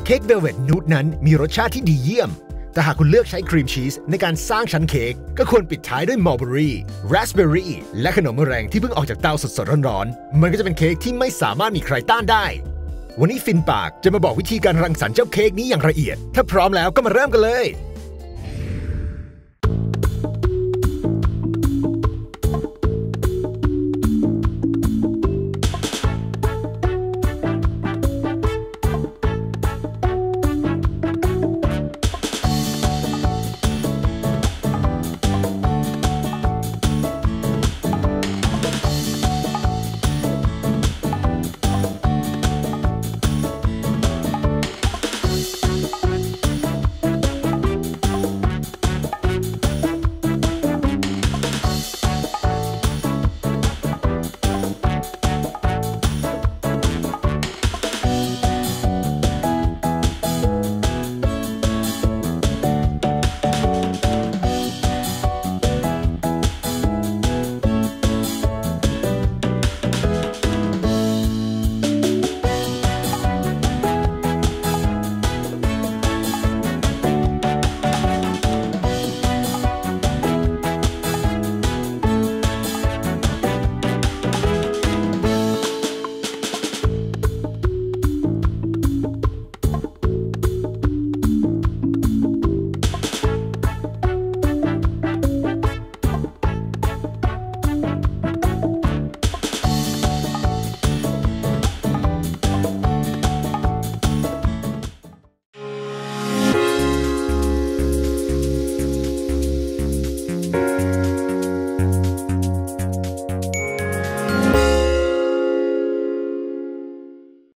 เค้กเวลเวตนูดนั้นมีรสชาติที่ดีเยี่ยมแต่หากคุณเลือกใช้ครีมชีสในการสร้างชั้นเค้กก็ควรปิดท้ายด้วยมัลเบอรี่ราสเบอรี่และขนมแมลงที่เพิ่งออกจากเตาสดๆร้อนๆมันก็จะเป็นเค้กที่ไม่สามารถมีใครต้านได้วันนี้ฟินปากจะมาบอกวิธีการรังสรรค์เจ้าเค้กนี้อย่างละเอียดถ้าพร้อมแล้วก็มาเริ่มกันเลย